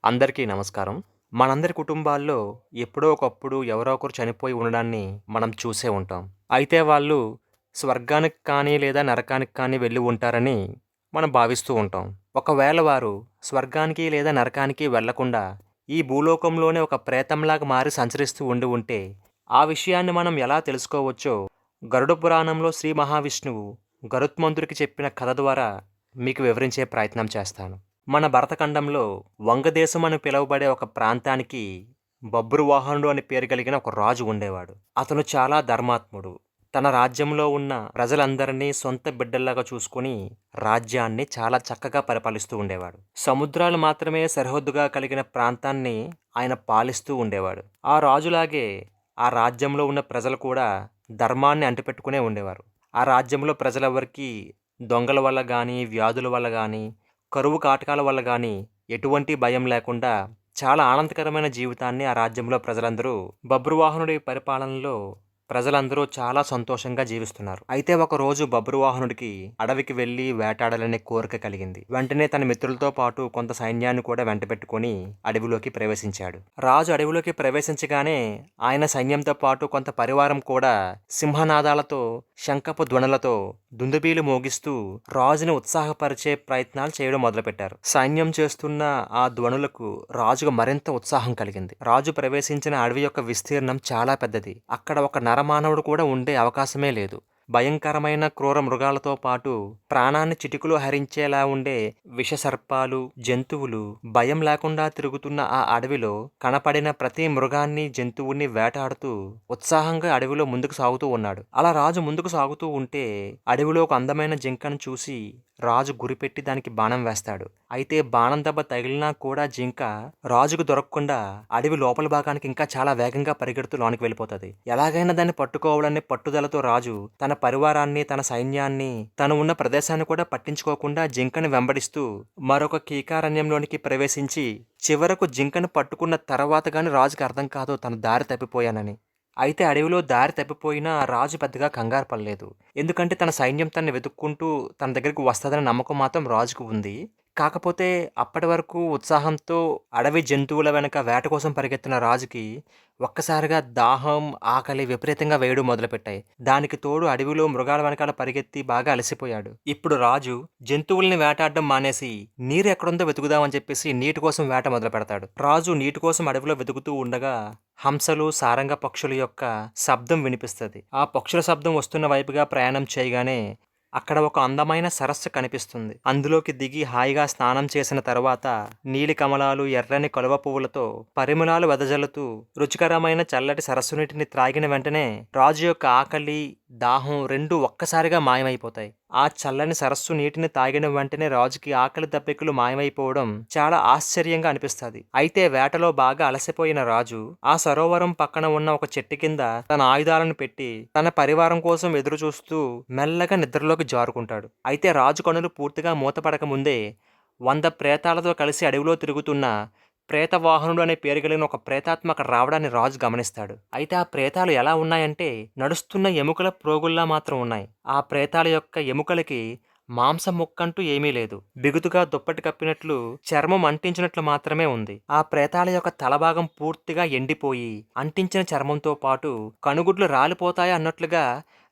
అందరికీ నమస్కారం. మనందరి కుటుంబాల్లో ఎప్పుడో ఒకప్పుడు ఎవరో ఒకరు చనిపోయి ఉండడాన్ని మనం చూసే ఉంటాం. అయితే వాళ్ళు స్వర్గానికి కానీ లేదా నరకానికి కానీ వెళ్ళి ఉంటారని మనం భావిస్తూ ఉంటాం. ఒకవేళ వారు స్వర్గానికి లేదా నరకానికి వెళ్ళకుండా ఈ భూలోకంలోనే ఒక ప్రేతంలాగా మారి సంచరిస్తూ ఉంటే ఆ విషయాన్ని మనం ఎలా తెలుసుకోవచ్చో గరుడ పురాణంలో శ్రీ మహావిష్ణువు గరుత్మంతుడికి చెప్పిన కథ ద్వారా మీకు వివరించే ప్రయత్నం చేస్తాను. మన భరతఖండంలో వంగదేశం అని పిలువబడే ఒక ప్రాంతానికి బభ్రువాహనుడు అని పేరు కలిగిన ఒక రాజు ఉండేవాడు. అతను చాలా ధర్మాత్ముడు. తన రాజ్యంలో ఉన్న ప్రజలందరినీ సొంత బిడ్డల్లాగా చూసుకుని రాజ్యాన్ని చాలా చక్కగా పరిపాలిస్తూ ఉండేవాడు. సముద్రాలు మాత్రమే సరిహద్దుగా కలిగిన ప్రాంతాన్ని ఆయన పాలిస్తూ ఉండేవాడు. ఆ రాజులాగే ఆ రాజ్యంలో ఉన్న ప్రజలు కూడా ధర్మాన్ని అంటిపెట్టుకునే ఉండేవారు. ఆ రాజ్యంలో ప్రజలెవ్వరికీ దొంగల వల్ల గానీ, వ్యాధుల వల్ల గానీ, కరువు కాటకాల వల్ల గానీ ఎటువంటి భయం లేకుండా చాలా ఆనందకరమైన జీవితాన్ని ఆ రాజ్యంలో ప్రజలందరూ బభ్రువాహనుడి పరిపాలనలో ప్రజలందరూ చాలా సంతోషంగా జీవిస్తున్నారు. అయితే ఒకరోజు బభ్రువాహనుడికి అడవికి వెళ్లి వేటాడాలనే కోరిక కలిగింది. వెంటనే తన మిత్రులతో పాటు కొంత సైన్యాన్ని కూడా వెంటబెట్టుకుని అడవిలోకి ప్రవేశించాడు. రాజు అడవిలోకి ప్రవేశించగానే ఆయన సైన్యంతో పాటు కొంత పరివారం కూడా సింహనాదాలతో, శంఖపు ధ్వనులతో దుందుబీలు మోగిస్తూ రాజుని ఉత్సాహపరిచే ప్రయత్నాలు చేయడం మొదలుపెట్టారు. సైన్యం చేస్తున్న ఆ ధ్వనులకు రాజుకు మరింత ఉత్సాహం కలిగింది. రాజు ప్రవేశించిన అడవి యొక్క విస్తీర్ణం చాలా పెద్దది. అక్కడ ఒక నరమానవుడు కూడా ఉండే అవకాశమే లేదు. భయంకరమైన క్రూర మృగాలతో పాటు ప్రాణాన్ని చిటికులో హరించేలా ఉండే విషసర్పాలు, జంతువులు భయం లేకుండా తిరుగుతున్న ఆ అడవిలో కనపడిన ప్రతి మృగాన్ని, జంతువుని వేటాడుతూ ఉత్సాహంగా అడవిలో ముందుకు సాగుతూ ఉన్నాడు. అలా రాజు ముందుకు సాగుతూ ఉంటే అడవిలో ఒక అందమైన జింకను చూసి రాజు గురిపెట్టి దానికి బాణం వేస్తాడు. అయితే బాణం దెబ్బ తగిలినా కూడా జింక రాజుకు దొరకకుండా అడవి లోపల భాగానికి ఇంకా చాలా వేగంగా పరిగెడుతూ లోనికి వెళ్ళిపోతుంది. ఎలాగైనా దాన్ని పట్టుకోవాలనే పట్టుదలతో రాజు తన పరివారాన్ని, తన సైన్యాన్ని, తను ఉన్న ప్రదేశాన్ని కూడా పట్టించుకోకుండా జింకను వెంబడిస్తూ మరొక కీకారణ్యంలోనికి ప్రవేశించి చివరకు జింకను పట్టుకున్న తర్వాత గాని రాజుకు అర్థం కాదు తను దారి తప్పిపోయానని. అయితే అడవిలో దారి తప్పిపోయినా రాజు పెద్దగా కంగారు పడలేదు. ఎందుకంటే తన సైన్యం తనని వెతుక్కుంటూ తన దగ్గరికి వస్తుందనే నమ్మకం మాత్రం రాజుకు ఉంది. కాకపోతే అప్పటి వరకు ఉత్సాహంతో అడవి జంతువుల వెనక వేట కోసం పరిగెత్తిన రాజుకి ఒక్కసారిగా దాహం, ఆకలి విపరీతంగా వేయడం మొదలుపెట్టాయి. దానికి తోడు అడవిలో మృగాల వెనకాల పరిగెత్తి బాగా అలసిపోయాడు. ఇప్పుడు రాజు జంతువుల్ని వేటాడడం మానేసి నీరు ఎక్కడుందో వెతుకుదామని చెప్పేసి నీటి కోసం వేట మొదలు పెడతాడు. రాజు నీటి కోసం అడవిలో వెతుకుతూ ఉండగా హంసలు, సారంగ పక్షుల యొక్క శబ్దం వినిపిస్తుంది. ఆ పక్షుల శబ్దం వస్తున్న వైపుగా ప్రయాణం చేయగానే అక్కడ ఒక అందమైన సరస్సు కనిపిస్తుంది. అందులోకి దిగి హాయిగా స్నానం చేసిన తర్వాత నీలి కమలాలు, ఎర్రని కలువ పువ్వులతో పరిమళాలు వెదజల్లుతూ రుచికరమైన చల్లటి సరస్సు నీటిని త్రాగిన వెంటనే రాజు యొక్క ఆకలి, దాహం రెండూ ఒక్కసారిగా మాయమైపోతాయి. ఆ చల్లని సరస్సు నీటిని తాగిన వెంటనే రాజుకి ఆకలి దప్పికలు మాయమైపోవడం చాలా ఆశ్చర్యంగా అనిపిస్తుంది. అయితే వేటలో బాగా అలసిపోయిన రాజు ఆ సరోవరం పక్కన ఉన్న ఒక చెట్టు కింద తన ఆయుధాలను పెట్టి తన పరివారం కోసం ఎదురు చూస్తూ మెల్లగా నిద్రలోకి జారుకుంటాడు. అయితే రాజు కనులు పూర్తిగా మూతపడక ముందే 100 ప్రేతాలతో కలిసి అడవిలో తిరుగుతున్న ప్రేతవాహనుడు అనే పేరు కలిగిన ఒక ప్రేతాత్మ అక్కడ రావడాన్ని రాజు గమనిస్తాడు. అయితే ఆ ప్రేతాలు ఎలా ఉన్నాయంటే నడుస్తున్న ఎముకల ప్రోగుల్లా మాత్రం ఉన్నాయి. ఆ ప్రేతాల యొక్క ఎముకలకి మాంసం ముక్కంటూ ఏమీ లేదు. బిగుతుగా దుప్పటి కప్పినట్లు, చర్మం అంటించినట్లు మాత్రమే ఉంది. ఆ ప్రేతాల యొక్క తలభాగం పూర్తిగా ఎండిపోయి అంటించిన చర్మంతో పాటు కనుగుడ్లు రాలిపోతాయి అన్నట్లుగా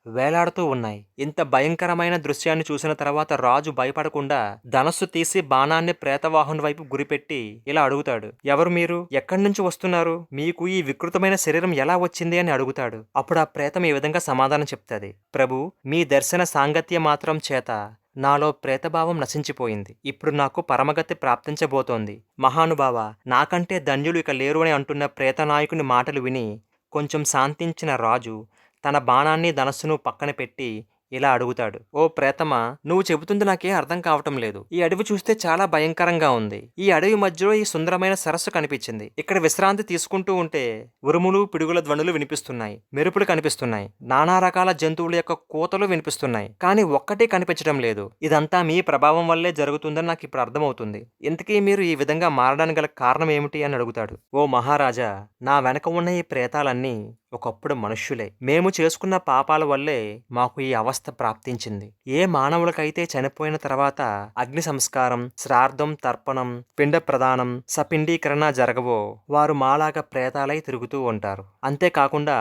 వేలాడుతూ ఉన్నాయి. ఇంత భయంకరమైన దృశ్యాన్ని చూసిన తర్వాత రాజు భయపడకుండా ధనస్సు తీసి బాణాన్ని ప్రేతవాహను వైపు గురిపెట్టి ఇలా అడుగుతాడు, ఎవరు మీరు? ఎక్కడి నుంచి వస్తున్నారు? మీకు ఈ వికృతమైన శరీరం ఎలా వచ్చింది అని అడుగుతాడు. అప్పుడు ఆ ప్రేతం ఈ విధంగా సమాధానం చెప్తుంది, ప్రభు, మీ దర్శన సాంగత్య మాత్రం చేత నాలో ప్రేతభావం నశించిపోయింది. ఇప్పుడు నాకు పరమగతి ప్రాప్తించబోతోంది. మహానుభావ, నాకంటే ధన్యులు ఇక లేరు అని అంటున్న ప్రేతనాయకుని మాటలు విని కొంచెం శాంతించిన రాజు తన బాణాన్ని, ధనస్సును పక్కన పెట్టి ఇలా అడుగుతాడు, ఓ ప్రేతమా, నువ్వు చెబుతుంది నాకేం అర్థం కావటం లేదు. ఈ అడవి చూస్తే చాలా భయంకరంగా ఉంది. ఈ అడవి మధ్యలో ఈ సుందరమైన సరస్సు కనిపించింది. ఇక్కడ విశ్రాంతి తీసుకుంటూ ఉంటే ఉరుములు, పిడుగుల ధ్వనులు వినిపిస్తున్నాయి, మెరుపులు కనిపిస్తున్నాయి, నానా రకాల జంతువుల యొక్క కూతలు వినిపిస్తున్నాయి. కానీ ఒక్కటే కనిపించడం లేదు. ఇదంతా మీ ప్రభావం వల్లే జరుగుతుందని నాకు ఇప్పుడు అర్థమవుతుంది. ఇంతకీ మీరు ఈ విధంగా మారడానికి గల కారణం ఏమిటి అని అడుగుతాడు. ఓ మహారాజా, నా వెనక ఉన్న ఈ ప్రేతాలన్నీ ఒకప్పుడు మనుష్యులే. మేము చేసుకున్న పాపాల వల్లే మాకు ఈ అవస్థ ప్రాప్తించింది. ఏ మానవులకైతే చనిపోయిన తర్వాత అగ్ని సంస్కారం, శ్రాద్ధం, తర్పణం, పిండ ప్రదానం, సపిండీకరణ జరగవో వారు మాలాగా ప్రేతాలై తిరుగుతూ ఉంటారు. అంతేకాకుండా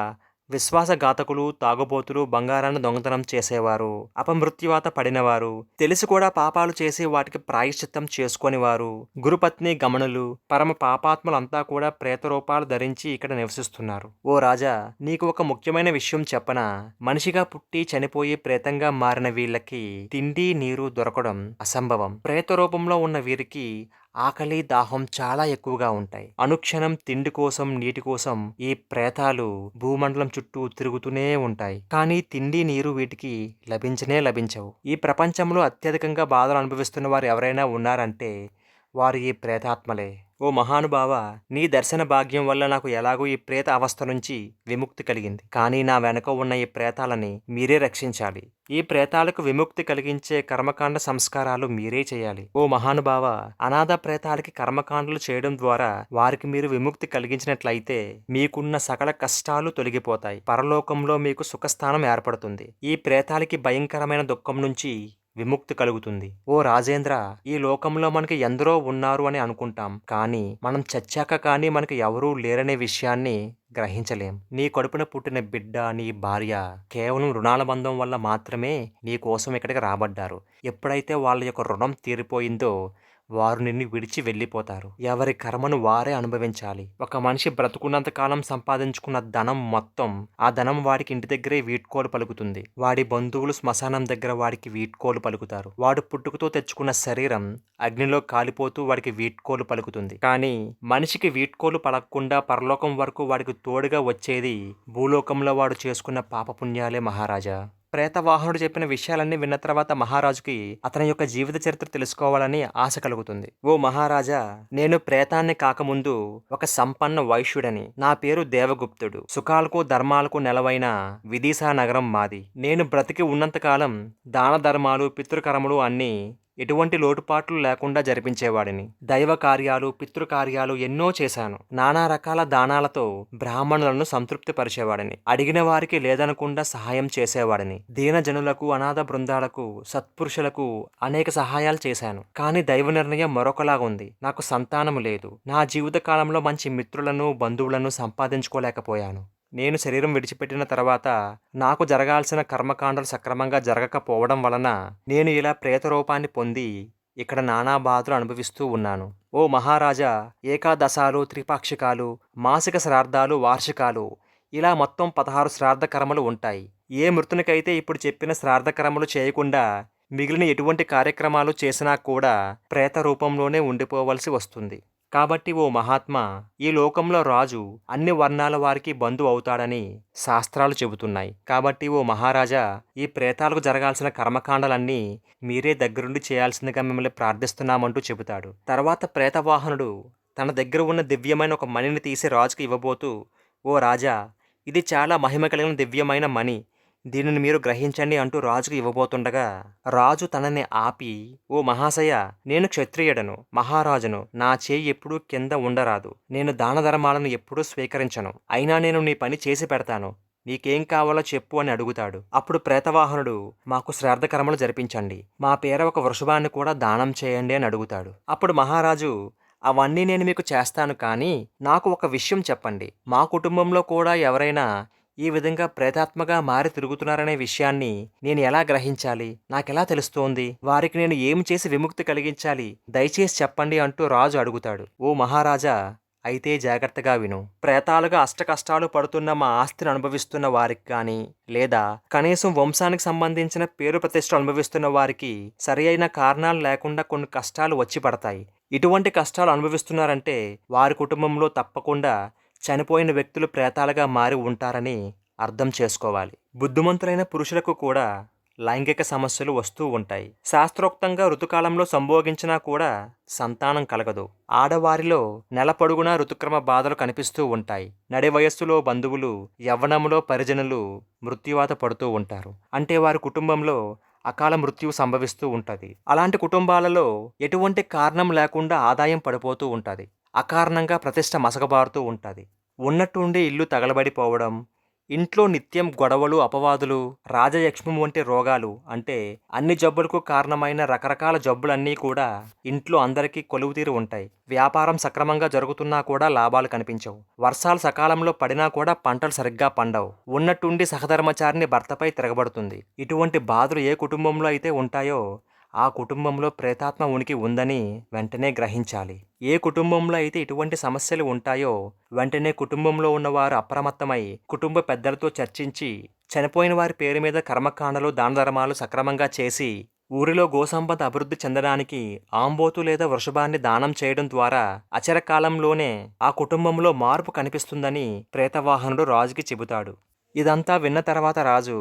విశ్వాసఘాతకులు, తాగుబోతులు, బంగారాన్ని దొంగతనం చేసేవారు, అపమృత్యువాత పడినవారు, తెలిసి కూడా పాపాలు చేసి వాటికి ప్రాయశ్చిత్తం చేసుకోనివారు, గురుపత్ని గమనులు, పరమ పాపాత్ములంతా కూడా ప్రేతరూపాలు ధరించి ఇక్కడ నివసిస్తున్నారు. ఓ రాజా, నీకు ఒక ముఖ్యమైన విషయం చెప్పనా? మనిషిగా పుట్టి చనిపోయి ప్రేతంగా మారిన వీళ్ళకి తిండి నీరు దొరకడం అసంభవం. ప్రేత రూపంలో ఉన్న వీరికి ఆకలి, దాహం చాలా ఎక్కువగా ఉంటాయి. అనుక్షణం తిండి కోసం, నీటి కోసం ఈ ప్రేతాలు భూమండలం చుట్టూ తిరుగుతూనే ఉంటాయి. కానీ తిండి, నీరు వీటికి లభించవు. ఈ ప్రపంచంలో అత్యధికంగా బాధలు అనుభవిస్తున్న వారు ఎవరైనా ఉన్నారంటే వారు ఈ ప్రేతాత్మలే. ఓ మహానుభావ, నీ దర్శన భాగ్యం వల్ల నాకు ఎలాగో ఈ ప్రేత అవస్థ నుంచి విముక్తి కలిగింది. కానీ నా వెనక ఉన్న ఈ ప్రేతాలని మీరే రక్షించాలి. ఈ ప్రేతాలకు విముక్తి కలిగించే కర్మకాండ సంస్కారాలు మీరే చేయాలి. ఓ మహానుభావ, అనాథ ప్రేతాలకి కర్మకాండలు చేయడం ద్వారా వారికి మీరు విముక్తి కలిగించినట్లయితే మీకున్న సకల కష్టాలు తొలగిపోతాయి. పరలోకంలో మీకు సుఖస్థానం ఏర్పడుతుంది. ఈ ప్రేతాలకి భయంకరమైన దుఃఖం నుంచి విముక్తి కలుగుతుంది. ఓ రాజేంద్ర, ఈ లోకంలో మనకి ఎందరో ఉన్నారు అని అనుకుంటాం. కానీ మనం చచ్చాక కానీ మనకి ఎవరూ లేరనే విషయాన్ని గ్రహించలేం. నీ కడుపున పుట్టిన బిడ్డ, నీ భార్య కేవలం రుణాల బంధం వల్ల మాత్రమే నీ కోసం ఇక్కడికి రాబడ్డారు. ఎప్పుడైతే వాళ్ళ యొక్క రుణం తీరిపోయిందో వారు నిన్ను విడిచి వెళ్ళిపోతారు. ఎవరి కర్మను వారే అనుభవించాలి. ఒక మనిషి బ్రతుకున్నంత కాలం సంపాదించుకున్న ధనం మొత్తం ఆ ధనం వాడికి ఇంటి దగ్గరే వీడ్కోలు పలుకుతుంది. వాడి బంధువులు శ్మశానం దగ్గర వాడికి వీడ్కోలు పలుకుతారు. వాడు పుట్టుకతో తెచ్చుకున్న శరీరం అగ్నిలో కాలిపోతూ వాడికి వీడ్కోలు పలుకుతుంది. కానీ మనిషికి వీడ్కోలు పలకకుండా పరలోకం వరకు వాడికి తోడుగా వచ్చేది భూలోకంలో వాడు చేసుకున్న పాపపుణ్యాలే మహారాజా. ప్రేతవాహనుడు చెప్పిన విషయాలన్నీ విన్న తర్వాత మహారాజుకి అతని యొక్క జీవిత చరిత్ర తెలుసుకోవాలని ఆశ కలుగుతుంది. ఓ మహారాజా, నేను ప్రేతాన్ని కాకముందు ఒక సంపన్న వైశ్యుడని. నా పేరు దేవగుప్తుడు. సుఖాలకు ధర్మాలకు నెలవైన విదిశా నగరం మాది. నేను బ్రతికి ఉన్నంతకాలం దాన ధర్మాలు, పితృకర్మలు అన్నీ ఎటువంటి లోటుపాట్లు లేకుండా జరిపించేవాడిని. దైవ కార్యాలు, పితృకార్యాలు ఎన్నో చేశాను. నానా రకాల దానాలతో బ్రాహ్మణులను సంతృప్తి పరిచేవాడిని. అడిగిన వారికి లేదనకుండా సహాయం చేసేవాడిని. దీనజనులకు, అనాథ బృందాలకు, సత్పురుషులకు అనేక సహాయాలు చేశాను. కానీ దైవ నిర్ణయం మరొకలాగా ఉంది. నాకు సంతానము లేదు. నా జీవిత కాలంలో మంచి మిత్రులను, బంధువులను సంపాదించుకోలేకపోయాను. నేను శరీరం విడిచిపెట్టిన తర్వాత నాకు జరగాల్సిన కర్మకాండలు సక్రమంగా జరగకపోవడం వలన నేను ఇలా ప్రేతరూపాన్ని పొంది ఇక్కడ నానా బాధలు అనుభవిస్తూ ఉన్నాను. ఓ మహారాజా, ఏకాదశాలు, త్రిపాక్షికాలు, మాసిక శ్రాద్ధాలు, వార్షికాలు ఇలా మొత్తం 16 శ్రాద్ధ కర్మలు ఉంటాయి. ఏ మృతునికైతే ఇప్పుడు చెప్పిన శ్రాద్ధ కర్మలు చేయకుండా మిగిలిన ఎటువంటి కార్యక్రమాలు చేసినా కూడా ప్రేత రూపంలోనే ఉండిపోవలసి వస్తుంది. కాబట్టి ఓ మహాత్మా, ఈ లోకంలో రాజు అన్ని వర్ణాల వారికి బంధువు అవుతాడని శాస్త్రాలు చెబుతున్నాయి. కాబట్టి ఓ మహారాజా, ఈ ప్రేతాలకు జరగాల్సిన కర్మకాండలన్నీ మీరే దగ్గరుండి చేయాల్సిందిగా మిమ్మల్ని ప్రార్థిస్తున్నామంటూ చెబుతాడు. తర్వాత ప్రేతవాహనుడు తన దగ్గర ఉన్న దివ్యమైన ఒక మణిని తీసి రాజుకు ఇవ్వబోతూ, ఓ రాజా, ఇది చాలా మహిమ కలిగిన దివ్యమైన మణి. దీనిని మీరు గ్రహించండి అంటూ రాజుకు ఇవ్వబోతుండగా రాజు తనని ఆపి, ఓ మహాశయ, నేను క్షత్రియుడను, మహారాజును. నా చేయి ఎప్పుడూ కింద ఉండరాదు. నేను దాన ధర్మాలను ఎప్పుడూ స్వీకరించను. అయినా నేను నీ పని చేసి పెడతాను. నీకేం కావాలో చెప్పు అని అడుగుతాడు. అప్పుడు ప్రేతవాహనుడు, మాకు శ్రాద్ధ కర్మలు జరిపించండి, మా పేర ఒక వృషభాన్ని కూడా దానం చేయండి అని అడుగుతాడు. అప్పుడు మహారాజు, అవన్నీ నేను మీకు చేస్తాను, కానీ నాకు ఒక విషయం చెప్పండి. మా కుటుంబంలో కూడా ఎవరైనా ఈ విధంగా ప్రేతాత్మగా మారి తిరుగుతున్నారనే విషయాన్ని నేను ఎలా గ్రహించాలి? నాకెలా తెలుస్తోంది? వారికి నేను ఏం చేసి విముక్తి కలిగించాలి? దయచేసి చెప్పండి అంటూ రాజు అడుగుతాడు. ఓ మహారాజా, అయితే జాగ్రత్తగా విను. ప్రేతాలుగా అష్టకష్టాలు పడుతున్న మా ఆస్తిని అనుభవిస్తున్న వారికి కానీ, లేదా కనీసం వంశానికి సంబంధించిన పేరు ప్రతిష్టలు అనుభవిస్తున్న వారికి సరి అయిన కారణాలు లేకుండా కొన్ని కష్టాలు వచ్చి పడతాయి. ఇటువంటి కష్టాలు అనుభవిస్తున్నారంటే వారి కుటుంబంలో తప్పకుండా చనిపోయిన వ్యక్తులు ప్రేతాలుగా మారి ఉంటారని అర్థం చేసుకోవాలి. బుద్ధిమంతులైన పురుషులకు కూడా లైంగిక సమస్యలు వస్తూ ఉంటాయి. శాస్త్రోక్తంగా ఋతుకాలంలో సంభోగించినా కూడా సంతానం కలగదు. ఆడవారిలో నెల పొడుగునా ఋతుక్రమ బాధలు కనిపిస్తూ ఉంటాయి. నడి వయస్సులో బంధువులు, యవ్వనంలో పరిజనులు మృత్యువాత పడుతూ ఉంటారు. అంటే వారి కుటుంబంలో అకాల మృత్యువు సంభవిస్తూ ఉంటుంది. అలాంటి కుటుంబాలలో ఎటువంటి కారణం లేకుండా ఆదాయం పడిపోతూ ఉంటుంది. అకారణంగా ప్రతిష్ట మసకబారుతూ ఉంటుంది. ఉన్నట్టుండి ఇల్లు తగలబడిపోవడం, ఇంట్లో నిత్యం గొడవలు, అపవాదులు, రాజయక్ష్మం వంటి రోగాలు అంటే అన్ని జబ్బులకు కారణమైన రకరకాల జబ్బులన్నీ కూడా ఇంట్లో అందరికీ కొలువుతీరి ఉంటాయి. వ్యాపారం సక్రమంగా జరుగుతున్నా కూడా లాభాలు కనిపించవు. వర్షాలు సకాలంలో పడినా కూడా పంటలు సరిగ్గా పండవు. ఉన్నట్టుండి సహధర్మచారిని భర్తపై తిరగబడుతుంది. ఇటువంటి బాధలు ఏ కుటుంబంలో అయితే ఉంటాయో ఆ కుటుంబంలో ప్రేతాత్మ ఉనికి ఉందని వెంటనే గ్రహించాలి. ఏ కుటుంబంలో అయితే ఇటువంటి సమస్యలు ఉంటాయో వెంటనే కుటుంబంలో ఉన్నవారు అప్రమత్తమై కుటుంబ పెద్దలతో చర్చించి చనిపోయిన వారి పేరు మీద కర్మకాండలు, దానధర్మాలు సక్రమంగా చేసి ఊరిలో గోసంపద అభివృద్ధి చెందడానికి ఆంబోతు లేదా వృషభాన్ని దానం చేయడం ద్వారా అచరకాలంలోనే ఆ కుటుంబంలో మార్పు కనిపిస్తుందని ప్రేతవాహనుడు రాజుకి చెబుతాడు. ఇదంతా విన్న తర్వాత రాజు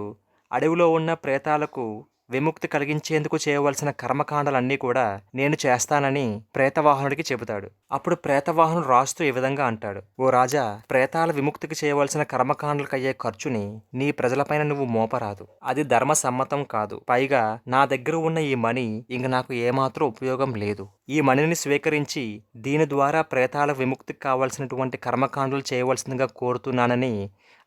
అడవిలో ఉన్న ప్రేతాలకు విముక్తి కలిగించేందుకు చేయవలసిన కర్మకాండలన్నీ కూడా నేను చేస్తానని ప్రేతవాహనుడికి చెబుతాడు. అప్పుడు ప్రేతవాహనుడు రాజుతో ఈ విధంగా అంటాడు: ఓ రాజా, ప్రేతాల విముక్తికి చేయవలసిన కర్మకాండలకయ్యే ఖర్చుని నీ ప్రజలపైన నువ్వు మోపరాదు. అది ధర్మసమ్మతం కాదు. పైగా నా దగ్గర ఉన్న ఈ మణి ఇంక నాకు ఏమాత్రం ఉపయోగం లేదు. ఈ మణిని స్వీకరించి దీని ద్వారా ప్రేతాల విముక్తికి కావలసినటువంటి కర్మకాండలు చేయవలసిందిగా కోరుతున్నానని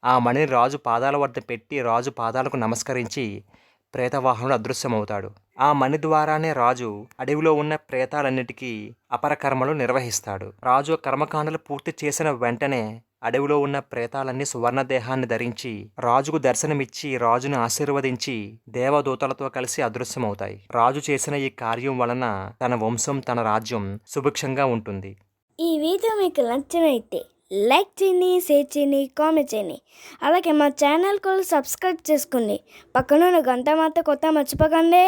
ఆ మణిని రాజు పాదాల వద్ద పెట్టి రాజు పాదాలకు నమస్కరించి ప్రేతవాహనుడు అదృశ్యమవుతాడు. ఆ మణి ద్వారానే రాజు అడవిలో ఉన్న ప్రేతాలన్నిటికీ అపరకర్మలు నిర్వహిస్తాడు. రాజు కర్మకాండలు పూర్తి చేసిన వెంటనే అడవిలో ఉన్న ప్రేతాలన్నీ సువర్ణదేహాన్ని ధరించి రాజుకు దర్శనమిచ్చి రాజును ఆశీర్వదించి దేవదూతలతో కలిసి అదృశ్యమవుతాయి. రాజు చేసిన ఈ కార్యం వలన తన వంశం, తన రాజ్యం సుభిక్షంగా ఉంటుంది. ఈ వీడియో మీకు నచ్చినైతే లైక్ చేయండి, షేర్ చేయండి, కామెంట్ చేయండి. అలాగే మా ఛానల్ కూడా సబ్స్క్రైబ్ చేసుకోండి. పక్కన ఉన్న గంట మాత్రం కొత్త మర్చిపోకండి.